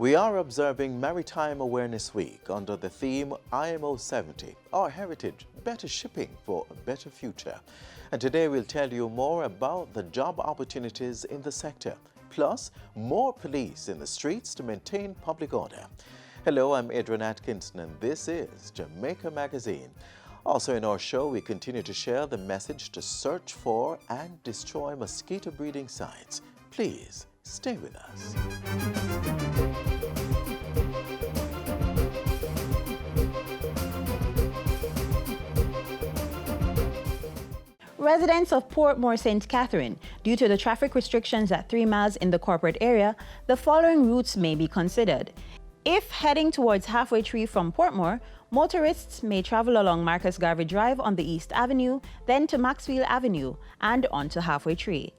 We are observing Maritime Awareness Week under the theme IMO 70, Our Heritage, Better Shipping for a Better Future. And today we'll tell you more about the job opportunities in the sector, plus more police in the streets to maintain public order. Hello, I'm Adrian at Kingston and this is Jamaica Magazine. Also in our show, we continue to share the message to search for and destroy mosquito breeding sites. Please stay with us. Residents of Portmore St. Catherine, due to the traffic restrictions at 3 miles in the corporate area, the following routes may be considered. If heading towards Halfway Tree from Portmore, motorists may travel along Marcus Garvey Drive on the East Avenue, then to Maxfield Avenue and on to Halfway Tree.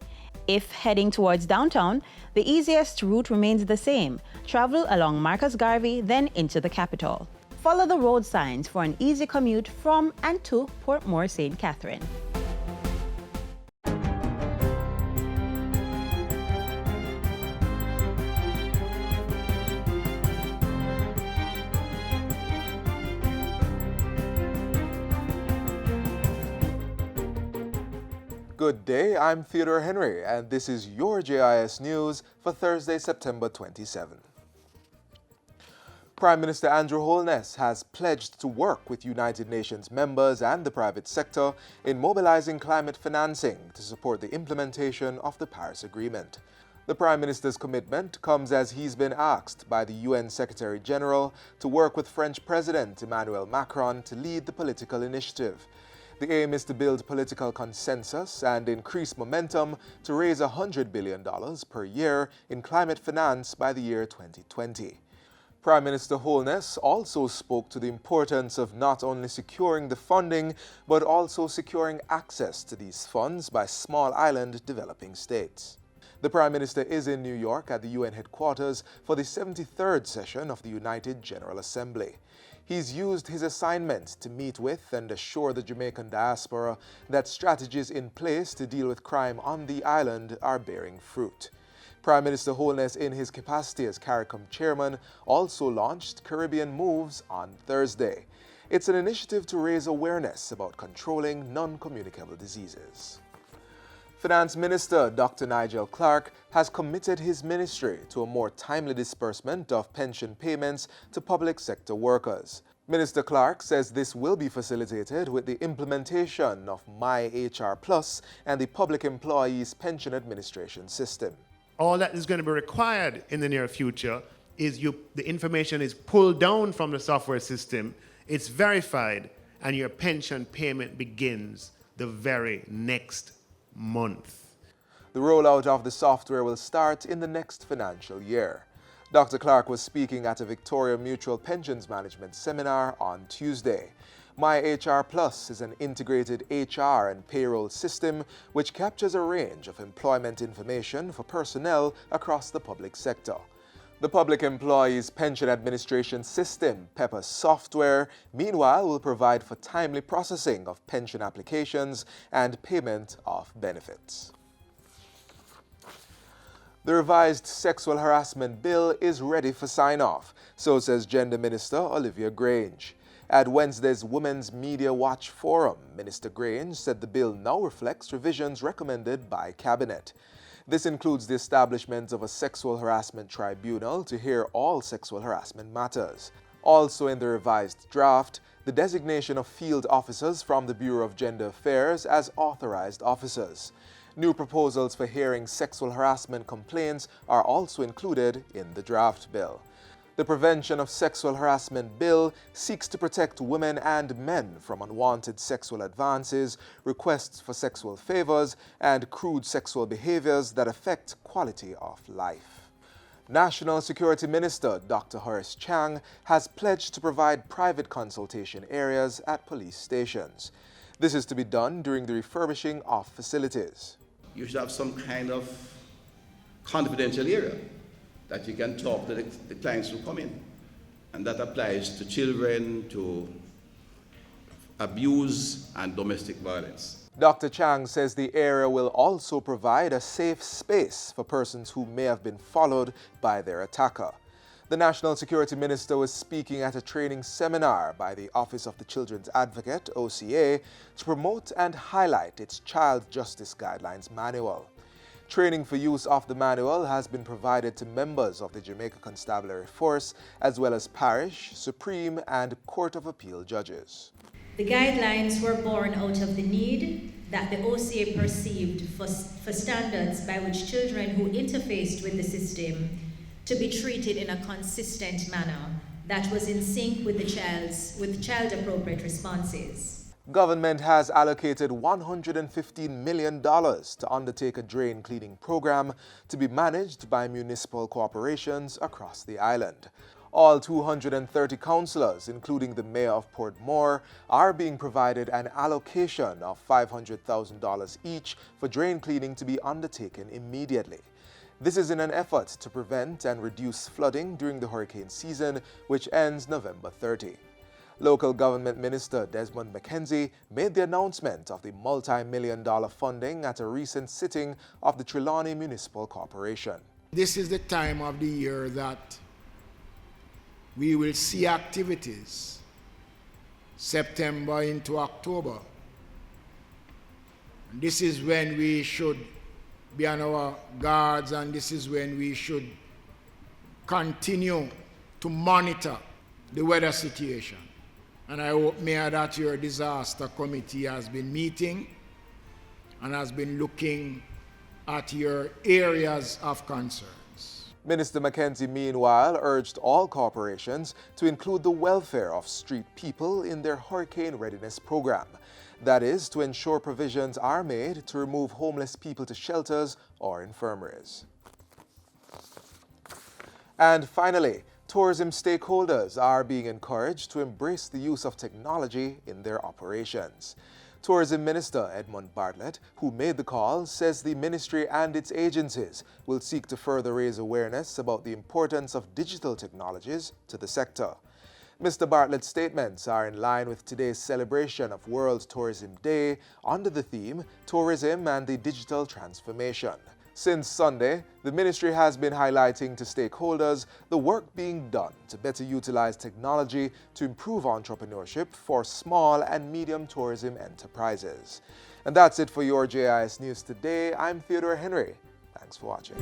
If heading towards downtown, the easiest route remains the same. Travel along Marcus Garvey, then into the Capitol. Follow the road signs for an easy commute from and to Portmore St. Catherine. Good day, I'm Theodore Henry, and this is your JIS News for Thursday, September 27. Prime Minister Andrew Holness has pledged to work with United Nations members and the private sector in mobilizing climate financing to support the implementation of the Paris Agreement. The Prime Minister's commitment comes as he's been asked by the UN Secretary General to work with French President Emmanuel Macron to lead the political initiative. The aim is to build political consensus and increase momentum to raise $100 billion per year in climate finance by the year 2020. Prime Minister Holness also spoke to the importance of not only securing the funding, but also securing access to these funds by small island developing states. The Prime Minister is in New York at the UN headquarters for the 73rd session of the United General Assembly. He's used his assignment to meet with and assure the Jamaican diaspora that strategies in place to deal with crime on the island are bearing fruit. Prime Minister Holness, in his capacity as CARICOM chairman, also launched Caribbean Moves on Thursday. It's an initiative to raise awareness about controlling non-communicable diseases. Finance Minister Dr. Nigel Clarke has committed his ministry to a more timely disbursement of pension payments to public sector workers. Minister Clarke says this will be facilitated with the implementation of MyHR Plus and the Public Employees Pension Administration System. All that is going to be required in the near future is the information is pulled down from the software system, it's verified, and your pension payment begins the very next month. The rollout of the software will start in the next financial year. Dr. Clarke was speaking at a Victoria Mutual Pensions Management seminar on Tuesday. MyHR Plus is an integrated HR and payroll system which captures a range of employment information for personnel across the public sector. The Public Employees Pension Administration System, PEPA software, meanwhile will provide for timely processing of pension applications and payment of benefits. The revised sexual harassment bill is ready for sign-off, so says Gender Minister Olivia Grange. At Wednesday's Women's Media Watch Forum, Minister Grange said the bill now reflects revisions recommended by Cabinet. This includes the establishment of a sexual harassment tribunal to hear all sexual harassment matters. Also in the revised draft, the designation of field officers from the Bureau of Gender Affairs as authorized officers. New proposals for hearing sexual harassment complaints are also included in the draft bill. The Prevention of Sexual Harassment Bill seeks to protect women and men from unwanted sexual advances, requests for sexual favors, and crude sexual behaviors that affect quality of life. National Security Minister Dr. Horace Chang has pledged to provide private consultation areas at police stations. This is to be done during the refurbishing of facilities. You should have some kind of confidential area that you can talk to the clients who come in. And that applies to children, to abuse and domestic violence. Dr. Chang says the area will also provide a safe space for persons who may have been followed by their attacker. The National Security Minister was speaking at a training seminar by the Office of the Children's Advocate, OCA, to promote and highlight its Child Justice Guidelines Manual. Training for use of the manual has been provided to members of the Jamaica Constabulary Force, as well as parish, supreme, and Court of Appeal judges. The guidelines were born out of the need that the OCA perceived for standards by which children who interfaced with the system to be treated in a consistent manner that was in sync with child-appropriate responses. Government has allocated $115 million to undertake a drain cleaning program to be managed by municipal corporations across the island. All 230 councillors, including the Mayor of Portmore, are being provided an allocation of $500,000 each for drain cleaning to be undertaken immediately. This is in an effort to prevent and reduce flooding during the hurricane season, which ends November 30. Local Government Minister Desmond McKenzie made the announcement of the multi-million-dollar funding at a recent sitting of the Trelawney Municipal Corporation. This is the time of the year that we will see activities, September into October. This is when we should be on our guards, and this is when we should continue to monitor the weather situation. And I hope, Mayor, that your disaster committee has been meeting and has been looking at your areas of concerns. Minister McKenzie, meanwhile, urged all corporations to include the welfare of street people in their hurricane readiness program. That is, to ensure provisions are made to remove homeless people to shelters or infirmaries. And finally, tourism stakeholders are being encouraged to embrace the use of technology in their operations. Tourism Minister Edmund Bartlett, who made the call, says the ministry and its agencies will seek to further raise awareness about the importance of digital technologies to the sector. Mr. Bartlett's statements are in line with today's celebration of World Tourism Day under the theme Tourism and the Digital Transformation. Since Sunday, the ministry has been highlighting to stakeholders the work being done to better utilize technology to improve entrepreneurship for small and medium tourism enterprises. And that's it for your JIS News today. I'm Theodore Henry. Thanks for watching.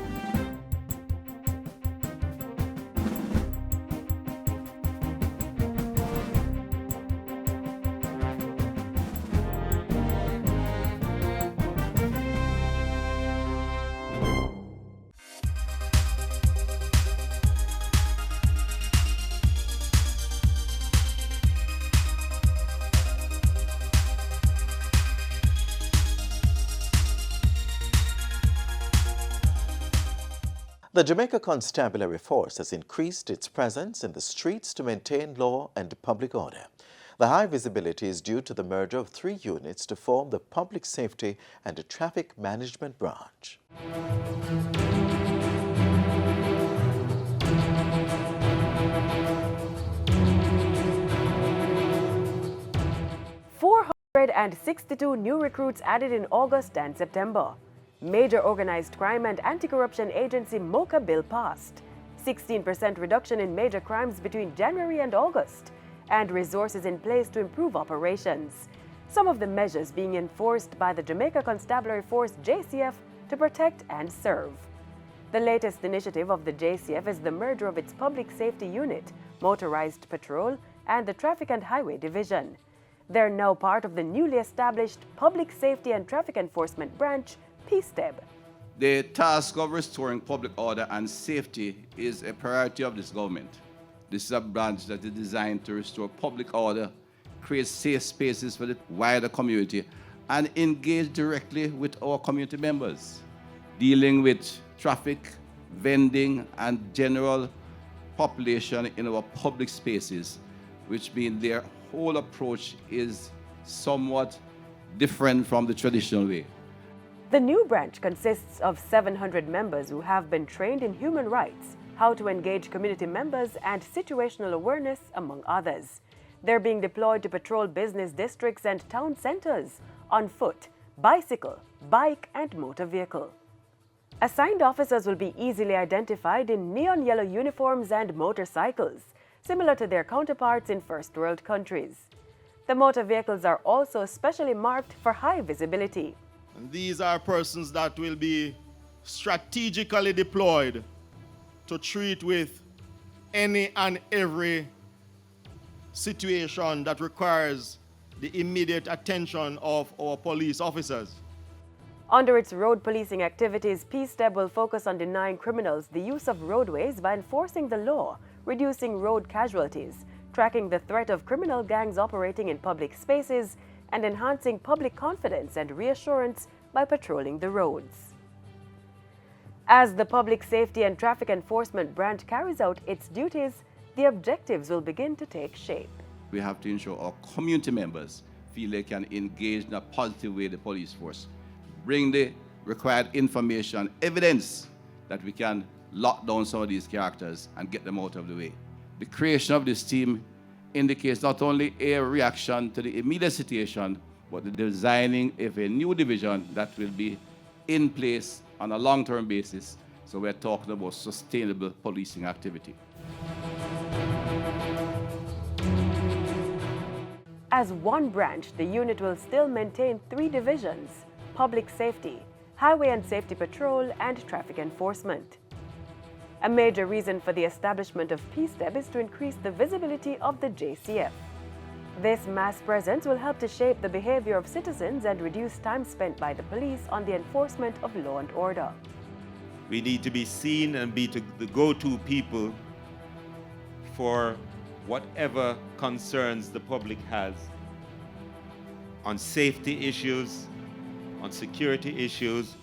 The Jamaica Constabulary Force has increased its presence in the streets to maintain law and public order. The high visibility is due to the merger of 3 units to form the Public Safety and Traffic Management Branch. And 62 new recruits added in August and September. Major Organized Crime and Anti-Corruption Agency MOCA bill passed. 16% reduction in major crimes between January and August, and resources in place to improve operations. Some of the measures being enforced by the Jamaica Constabulary Force JCF to protect and serve. The latest initiative of the JCF is the merger of its Public Safety Unit, Motorized Patrol, and the Traffic and Highway Division. They're now part of the newly established Public Safety and Traffic Enforcement Branch, PSTEB. The task of restoring public order and safety is a priority of this government. This is a branch that is designed to restore public order, create safe spaces for the wider community, and engage directly with our community members, dealing with traffic, vending, and general population in our public spaces, which means their whole approach is somewhat different from the traditional way. The new branch consists of 700 members who have been trained in human rights, how to engage community members, and situational awareness, among others. They're being deployed to patrol business districts and town centers on foot, bicycle, bike, and motor vehicle. Assigned officers will be easily identified in neon yellow uniforms and motorcycles, similar to their counterparts in first world countries. The motor vehicles are also specially marked for high visibility. And these are persons that will be strategically deployed to treat with any and every situation that requires the immediate attention of our police officers. Under its road policing activities, PSTEB will focus on denying criminals the use of roadways by enforcing the law, reducing road casualties, tracking the threat of criminal gangs operating in public spaces, and enhancing public confidence and reassurance by patrolling the roads. As the Public Safety and Traffic Enforcement branch carries out its duties, the objectives will begin to take shape. We have to ensure our community members feel they can engage in a positive way the police force, bring the required information, evidence that we can lock down some of these characters and get them out of the way. The creation of this team indicates not only a reaction to the immediate situation, but the designing of a new division that will be in place on a long-term basis. So we're talking about sustainable policing activity. As one branch, the unit will still maintain 3 divisions: Public Safety, Highway and Safety Patrol, and Traffic Enforcement. A major reason for the establishment of PSTEB is to increase the visibility of the JCF. This mass presence will help to shape the behavior of citizens and reduce time spent by the police on the enforcement of law and order. We need to be seen and be the go-to people for whatever concerns the public has on safety issues, on security issues,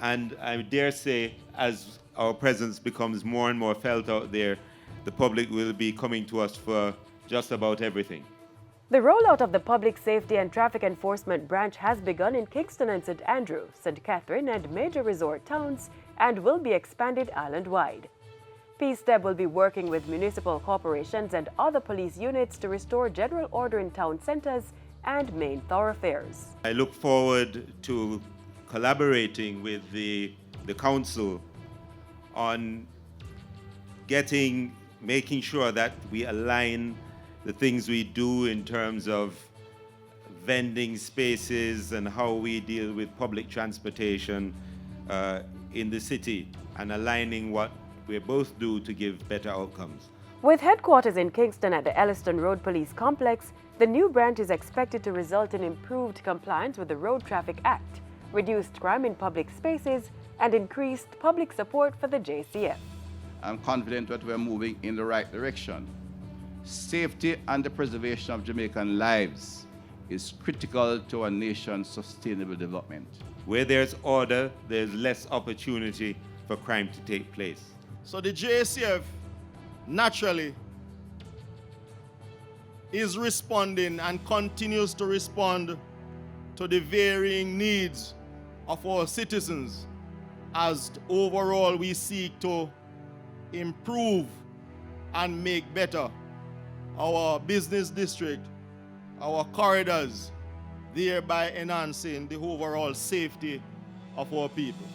and I dare say, as our presence becomes more and more felt out there, the public will be coming to us for just about everything. The rollout of the Public Safety and Traffic Enforcement branch has begun in Kingston and St. Andrew, St. Catherine, and major resort towns, and will be expanded island-wide. PSTEB will be working with municipal corporations and other police units to restore general order in town centers and main thoroughfares. I look forward to collaborating with the council on making sure that we align the things we do in terms of vending spaces and how we deal with public transportation in the city, and aligning what we both do to give better outcomes. With headquarters in Kingston at the Elliston Road Police Complex, the new branch is expected to result in improved compliance with the Road Traffic Act, reduced crime in public spaces, and increased public support for the JCF. I'm confident that we're moving in the right direction. Safety and the preservation of Jamaican lives is critical to our nation's sustainable development. Where there's order, there's less opportunity for crime to take place. So the JCF naturally is responding and continues to respond to the varying needs of our citizens, as overall we seek to improve and make better our business district, our corridors, thereby enhancing the overall safety of our people.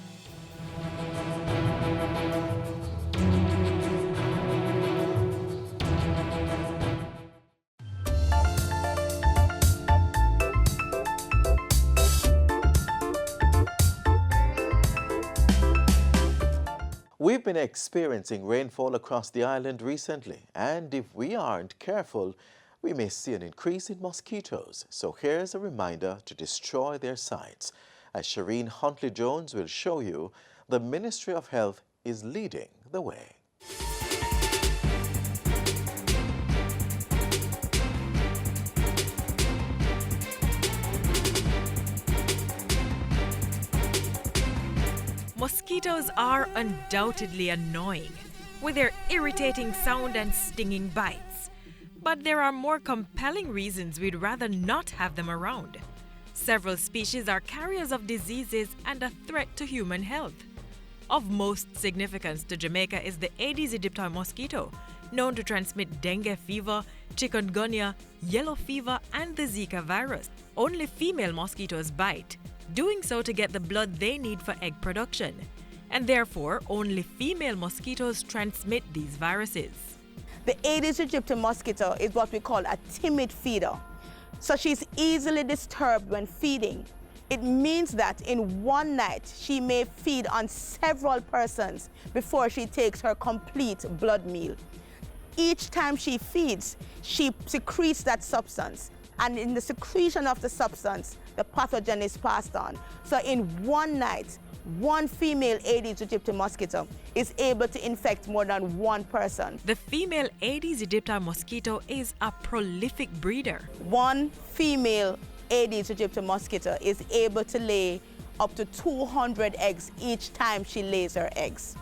We've been experiencing rainfall across the island recently, and if we aren't careful, we may see an increase in mosquitoes. So here's a reminder to destroy their sites. As Shireen Huntley-Jones will show you, the Ministry of Health is leading the way. Mosquitoes are undoubtedly annoying, with their irritating sound and stinging bites. But there are more compelling reasons we'd rather not have them around. Several species are carriers of diseases and a threat to human health. Of most significance to Jamaica is the Aedes aegypti mosquito, known to transmit dengue fever, chikungunya, yellow fever, and the Zika virus. Only female mosquitoes bite, doing so to get the blood they need for egg production. And therefore, only female mosquitoes transmit these viruses. The Aedes aegypti mosquito is what we call a timid feeder. So she's easily disturbed when feeding. It means that in one night, she may feed on several persons before she takes her complete blood meal. Each time she feeds, she secretes that substance. And in the secretion of the substance, the pathogen is passed on. So in one night, one female Aedes aegypti mosquito is able to infect more than one person. The female Aedes aegypti mosquito is a prolific breeder. One female Aedes aegypti mosquito is able to lay up to 200 eggs each time she lays her eggs.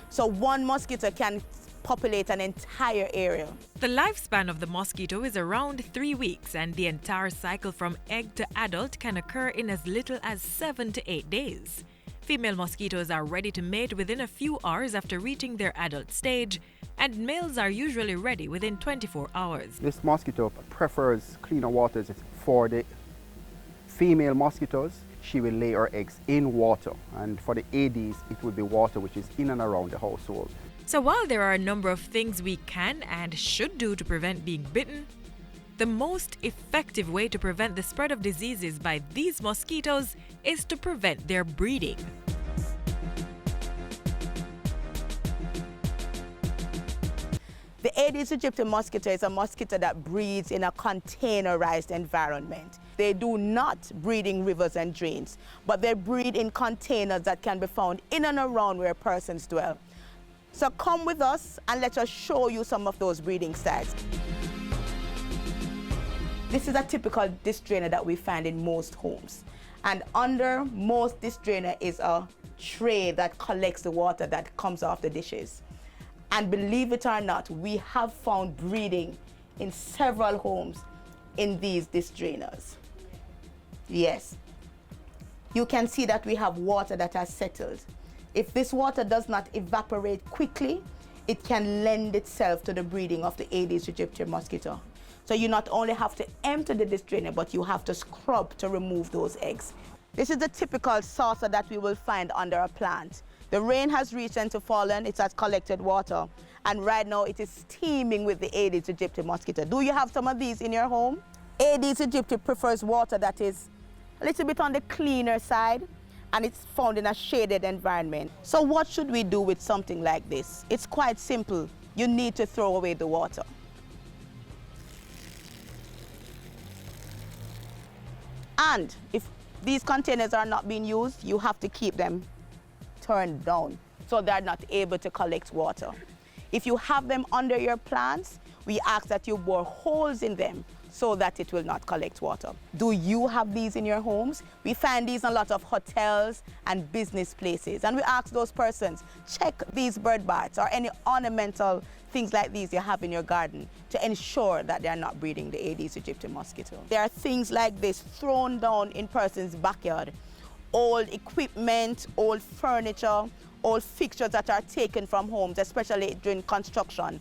So one mosquito can populate an entire area. The lifespan of the mosquito is around 3 weeks, and the entire cycle from egg to adult can occur in as little as 7 to 8 days. Female mosquitoes are ready to mate within a few hours after reaching their adult stage, and males are usually ready within 24 hours. This mosquito prefers cleaner waters. For the female mosquitoes, she will lay her eggs in water, and for the Aedes, it will be water which is in and around the household. So while there are a number of things we can and should do to prevent being bitten, the most effective way to prevent the spread of diseases by these mosquitoes is to prevent their breeding. The Aedes aegypti mosquito is a mosquito that breeds in a containerized environment. They do not breed in rivers and drains, but they breed in containers that can be found in and around where persons dwell. So come with us and let us show you some of those breeding sites. This is a typical dish drainer that we find in most homes. And under most dish drainer is a tray that collects the water that comes off the dishes. And believe it or not, we have found breeding in several homes in these dish drainers. Yes. You can see that we have water that has settled. If this water does not evaporate quickly, it can lend itself to the breeding of the Aedes aegypti mosquito. So you not only have to empty the dish drainer, but you have to scrub to remove those eggs. This is the typical saucer that we will find under a plant. The rain has reached into fallen, it has collected water, and right now it is steaming with the Aedes aegypti mosquito. Do you have some of these in your home? Aedes aegypti prefers water that is a little bit on the cleaner side, and it's found in a shaded environment. So what should we do with something like this? It's quite simple. You need to throw away the water. And if these containers are not being used, you have to keep them turned down so they're not able to collect water. If you have them under your plants, we ask that you bore holes in them so that it will not collect water. Do you have these in your homes? We find these in a lot of hotels and business places. And we ask those persons, check these bird baths or any ornamental things like these you have in your garden to ensure that they are not breeding the Aedes aegypti mosquito. There are things like this thrown down in persons' backyard. Old equipment, old furniture, old fixtures that are taken from homes, especially during construction.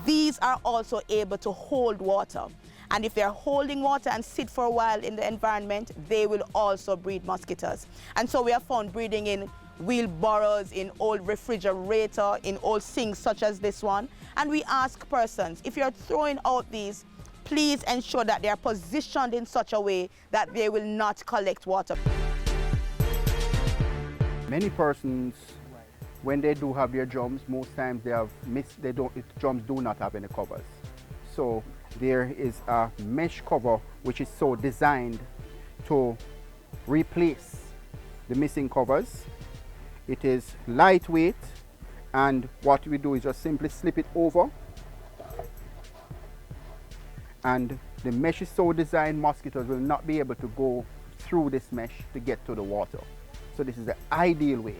These are also able to hold water. And if they're holding water and sit for a while in the environment, they will also breed mosquitoes. And so we have found breeding in wheelbarrows, in old refrigerator, in old sinks such as this one. And we ask persons, if you're throwing out these, please ensure that they are positioned in such a way that they will not collect water. Many persons, when they do have their drums, most times drums do not have any covers. So there is a mesh cover which is so designed to replace the missing covers. It is lightweight, and what we do is just simply slip it over, and the mesh is so designed mosquitoes will not be able to go through this mesh to get to the water. So this is the ideal way.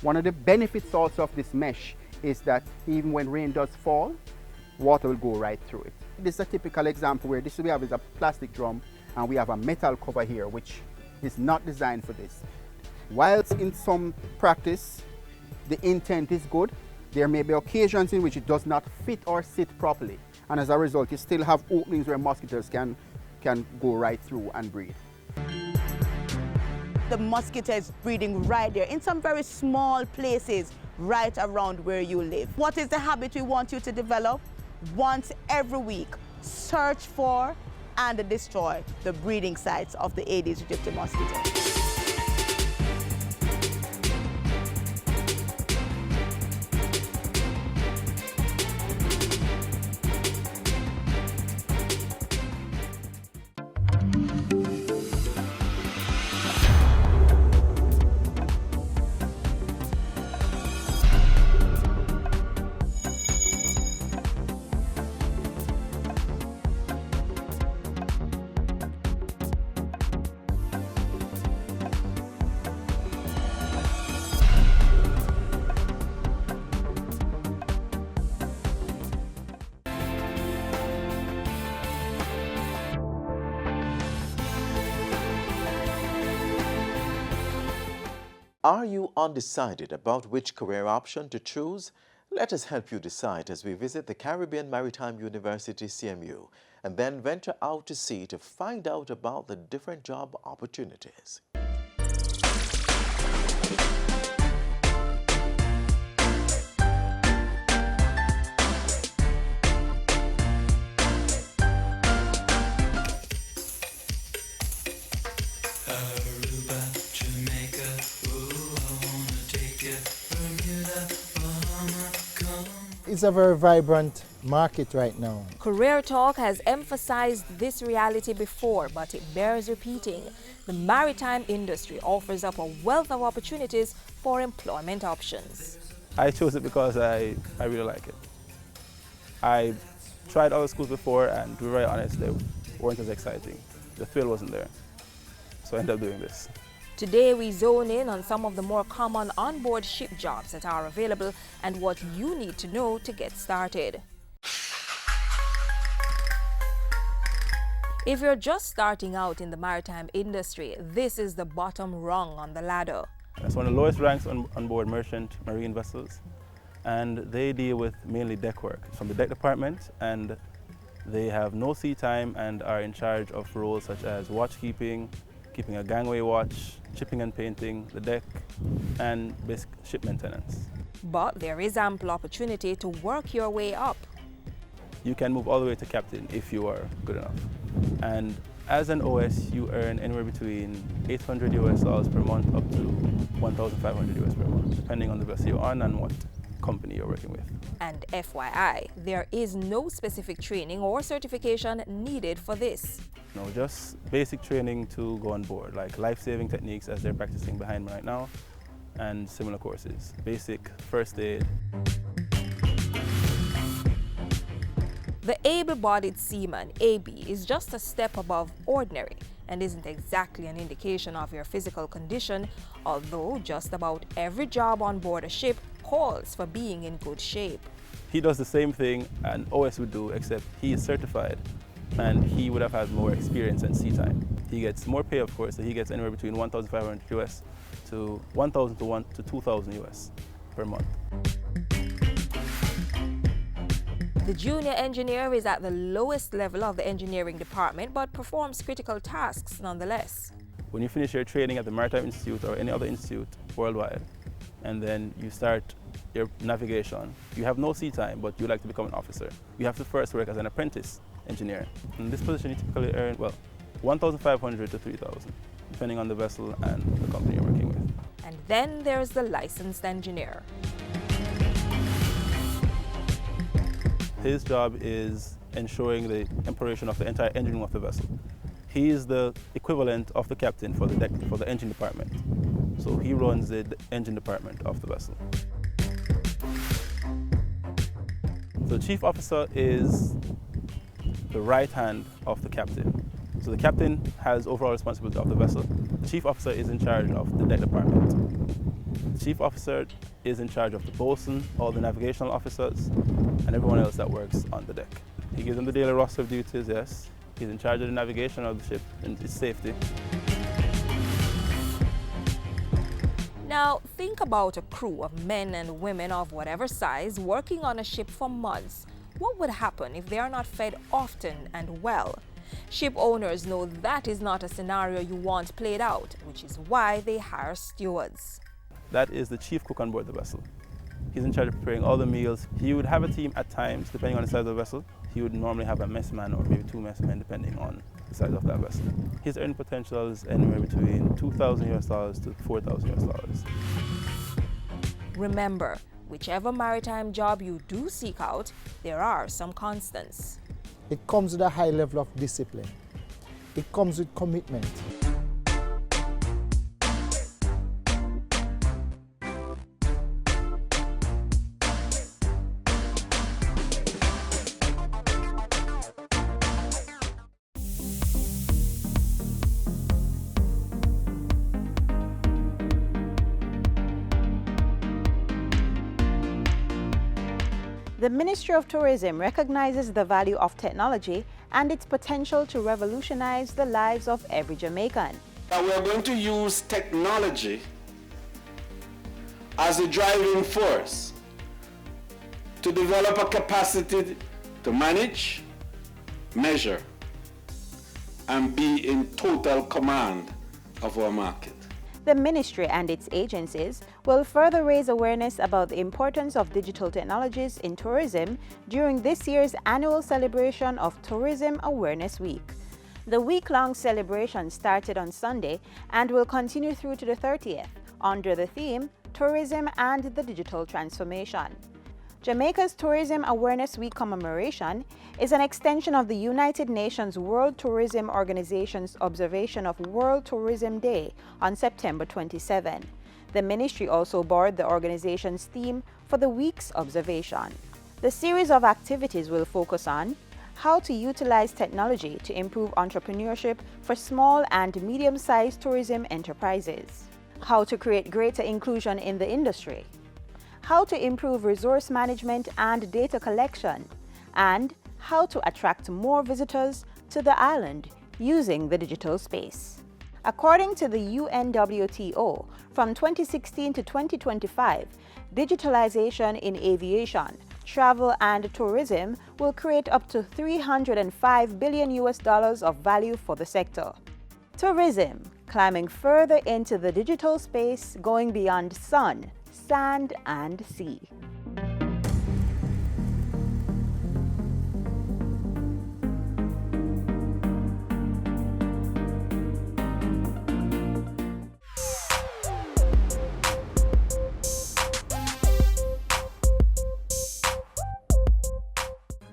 One of the benefits also of this mesh is that even when rain does fall, water will go right through it. This is a typical example where this we have is a plastic drum, and we have a metal cover here which is not designed for this. Whilst in some practice the intent is good, there may be occasions in which it does not fit or sit properly, and as a result you still have openings where mosquitoes can go right through and breed. the mosquito is breeding right there in some very small places right around where you live. What is the habit we want you to develop? Once every week, search for and destroy the breeding sites of the Aedes aegypti mosquito. Are you undecided about which career option to choose? Let us help you decide as we visit the Caribbean Maritime University CMU and then venture out to sea to find out about the different job opportunities. Aruba, Jamaica, ooh, I wanna take you, Bermuda, Bahama, come. It's a very vibrant market right now. Career Talk has emphasized this reality before, but it bears repeating. The maritime industry offers up a wealth of opportunities for employment options. I chose it because I really like it. I tried other schools before, and to be very honest, they weren't as exciting. The thrill wasn't there. So I ended up doing this. Today we zone in on some of the more common onboard ship jobs that are available and what you need to know to get started. If you're just starting out in the maritime industry, this is the bottom rung on the ladder. It's one of the lowest ranks on board merchant marine vessels, and they deal with mainly deck work from the deck department, and they have no sea time and are in charge of roles such as watchkeeping, keeping a gangway watch, chipping and painting the deck, and basic ship maintenance. But there is ample opportunity to work your way up. You can move all the way to captain if you are good enough. And as an OS, you earn anywhere between $800 US per month up to $1,500 US per month, depending on the vessel you're on and what company you're working with. And FYI, there is no specific training or certification needed for this. No, just basic training to go on board, like life-saving techniques as they're practicing behind me right now, and similar courses, basic first aid. The able-bodied seaman, AB, is just a step above ordinary and isn't exactly an indication of your physical condition, although just about every job on board a ship calls for being in good shape. He does the same thing an OS would do, except he is certified and he would have had more experience and sea time. He gets more pay, of course, so he gets anywhere between $1,500 US to $1,000 to $2,000 US per month. The junior engineer is at the lowest level of the engineering department but performs critical tasks nonetheless. When you finish your training at the Maritime Institute or any other institute worldwide, and then you start your navigation, you have no sea time, but you like to become an officer. You have to first work as an apprentice engineer. In this position, you typically earn, well, $1,500 to $3,000, depending on the vessel and the company you're working with. And then there's the licensed engineer. His job is ensuring the operation of the entire engine room of the vessel. He is the equivalent of the captain for the engine department. So he runs the engine department of the vessel. The chief officer is the right hand of the captain. So the captain has overall responsibility of the vessel. The chief officer is in charge of the deck department. The chief officer is in charge of the bosun, all the navigational officers, and everyone else that works on the deck. He gives them the daily roster of duties, yes. He's in charge of the navigation of the ship and its safety. Now, think about a crew of men and women of whatever size working on a ship for months. What would happen if they are not fed often and well? Ship owners know that is not a scenario you want played out, which is why they hire stewards. That is the chief cook on board the vessel. He's in charge of preparing all the meals. He would have a team at times, depending on the size of the vessel. He would normally have a mess man or maybe 2 mess men, depending on the size of that vessel. His earning potential is anywhere between $2,000 to $4,000. Remember, whichever maritime job you do seek out, there are some constants. It comes with a high level of discipline. It comes with commitment. The Ministry of Tourism recognizes the value of technology and its potential to revolutionize the lives of every Jamaican. We are going to use technology as a driving force to develop a capacity to manage, measure, and be in total command of our market. The ministry and its agencies will further raise awareness about the importance of digital technologies in tourism during this year's annual celebration of Tourism Awareness Week. The week-long celebration started on Sunday and will continue through to the 30th under the theme Tourism and the Digital Transformation. Jamaica's Tourism Awareness Week commemoration is an extension of the United Nations World Tourism Organization's observation of World Tourism Day on September 27. The ministry also borrowed the organization's theme for the week's observation. The series of activities will focus on how to utilize technology to improve entrepreneurship for small and medium-sized tourism enterprises, how to create greater inclusion in the industry, how to improve resource management and data collection, and how to attract more visitors to the island using the digital space. According to the UNWTO, from 2016 to 2025, digitalization in aviation, travel and tourism will create up to $305 billion of value for the sector. Tourism, climbing further into the digital space, going beyond sun, sand and sea.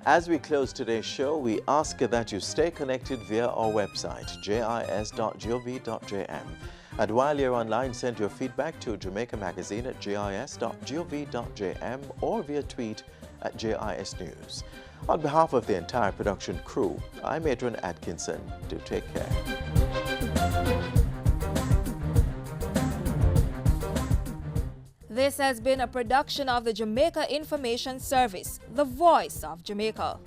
As we close today's show, we ask that you stay connected via our website, jis.gov.jm. And while you're online, send your feedback to Jamaica Magazine at jis.gov.jm or via tweet at JIS News. On behalf of the entire production crew, I'm Adrian Atkinson. Do take care. This has been a production of the Jamaica Information Service, the voice of Jamaica.